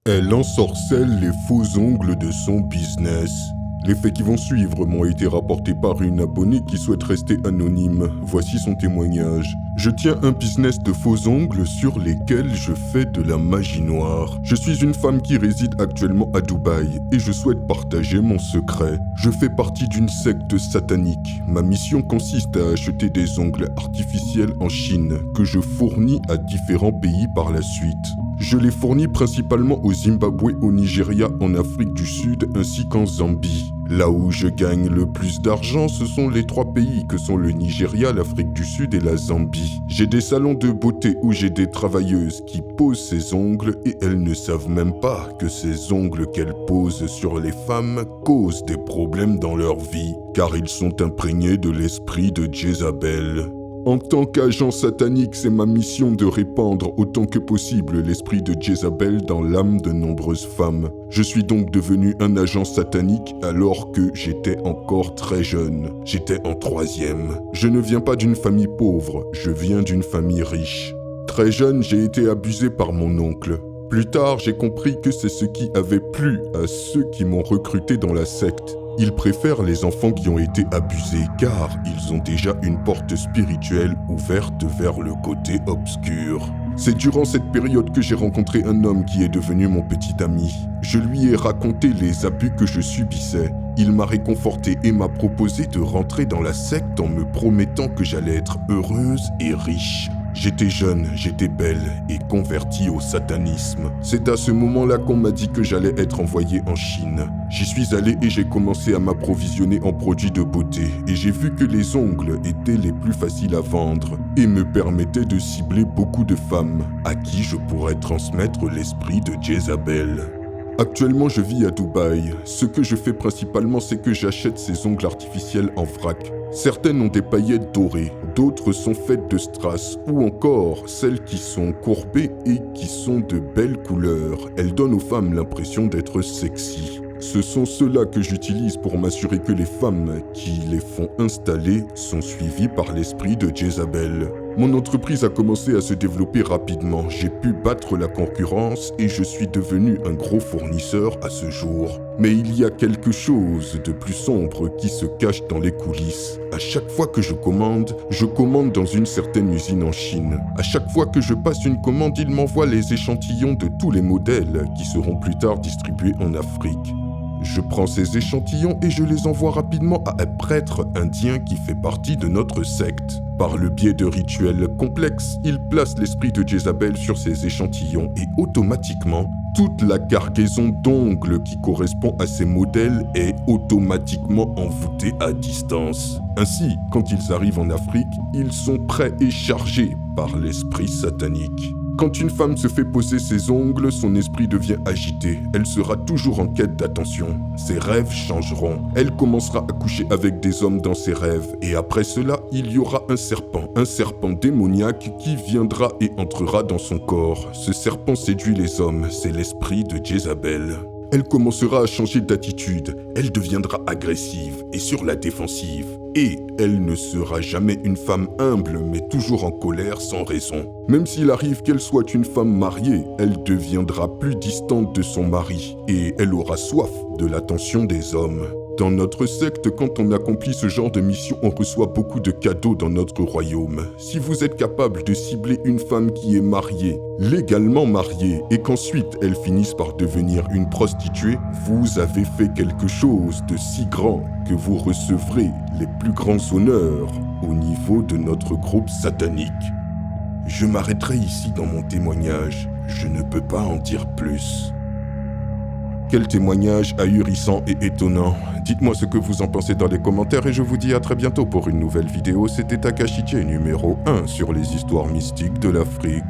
Elle ensorcelle les faux ongles de son business. Les faits qui vont suivre m'ont été rapportés par une abonnée qui souhaite rester anonyme. Voici son témoignage. Je tiens un business de faux ongles sur lesquels je fais de la magie noire. Je suis une femme qui réside actuellement à Dubaï et je souhaite partager mon secret. Je fais partie d'une secte satanique. Ma mission consiste à acheter des ongles artificiels en Chine que je fournis à différents pays par la suite. Je les fournis principalement au Zimbabwe, au Nigeria, en Afrique du Sud ainsi qu'en Zambie. Là où je gagne le plus d'argent, ce sont les 3 pays que sont le Nigeria, l'Afrique du Sud et la Zambie. J'ai des salons de beauté où j'ai des travailleuses qui posent ces ongles et elles ne savent même pas que ces ongles qu'elles posent sur les femmes causent des problèmes dans leur vie, car ils sont imprégnés de l'esprit de Jézabel. En tant qu'agent satanique, c'est ma mission de répandre autant que possible l'esprit de Jézabel dans l'âme de nombreuses femmes. Je suis donc devenu un agent satanique alors que j'étais encore très jeune. J'étais en 3e. Je ne viens pas d'une famille pauvre, je viens d'une famille riche. Très jeune, j'ai été abusé par mon oncle. Plus tard, j'ai compris que c'est ce qui avait plu à ceux qui m'ont recruté dans la secte. Ils préfèrent les enfants qui ont été abusés car ils ont déjà une porte spirituelle ouverte vers le côté obscur. C'est durant cette période que j'ai rencontré un homme qui est devenu mon petit ami. Je lui ai raconté les abus que je subissais. Il m'a réconforté et m'a proposé de rentrer dans la secte en me promettant que j'allais être heureuse et riche. J'étais jeune, j'étais belle et convertie au satanisme. C'est à ce moment-là qu'on m'a dit que j'allais être envoyé en Chine. J'y suis allé et j'ai commencé à m'approvisionner en produits de beauté et j'ai vu que les ongles étaient les plus faciles à vendre et me permettaient de cibler beaucoup de femmes à qui je pourrais transmettre l'esprit de Jézabel. Actuellement, je vis à Dubaï. Ce que je fais principalement, c'est que j'achète ces ongles artificiels en vrac. Certaines ont des paillettes dorées, d'autres sont faites de strass, ou encore celles qui sont courbées et qui sont de belles couleurs. Elles donnent aux femmes l'impression d'être sexy. Ce sont ceux-là que j'utilise pour m'assurer que les femmes qui les font installer sont suivies par l'esprit de Jézabel. Mon entreprise a commencé à se développer rapidement. J'ai pu battre la concurrence et je suis devenu un gros fournisseur à ce jour. Mais il y a quelque chose de plus sombre qui se cache dans les coulisses. À chaque fois que je commande dans une certaine usine en Chine. À chaque fois que je passe une commande, ils m'envoient les échantillons de tous les modèles qui seront plus tard distribués en Afrique. Je prends ces échantillons et je les envoie rapidement à un prêtre indien qui fait partie de notre secte. Par le biais de rituels complexes, il place l'esprit de Jézabel sur ces échantillons et automatiquement, toute la cargaison d'ongles qui correspond à ces modèles est automatiquement envoûtée à distance. Ainsi, quand ils arrivent en Afrique, ils sont prêts et chargés par l'esprit satanique. Quand une femme se fait poser ses ongles, son esprit devient agité. Elle sera toujours en quête d'attention. Ses rêves changeront. Elle commencera à coucher avec des hommes dans ses rêves. Et après cela, il y aura un serpent démoniaque qui viendra et entrera dans son corps. Ce serpent séduit les hommes, c'est l'esprit de Jézabel. Elle commencera à changer d'attitude, elle deviendra agressive et sur la défensive. Et elle ne sera jamais une femme humble, mais toujours en colère sans raison. Même s'il arrive qu'elle soit une femme mariée, elle deviendra plus distante de son mari et elle aura soif de l'attention des hommes. Dans notre secte, quand on accomplit ce genre de mission, on reçoit beaucoup de cadeaux dans notre royaume. Si vous êtes capable de cibler une femme qui est mariée, légalement mariée, et qu'ensuite elle finisse par devenir une prostituée, vous avez fait quelque chose de si grand que vous recevrez les plus grands honneurs au niveau de notre groupe satanique. Je m'arrêterai ici dans mon témoignage, je ne peux pas en dire plus. Quel témoignage ahurissant et étonnant. Dites-moi ce que vous en pensez dans les commentaires et je vous dis à très bientôt pour une nouvelle vidéo. C'était Takashi numéro 1 sur les histoires mystiques de l'Afrique.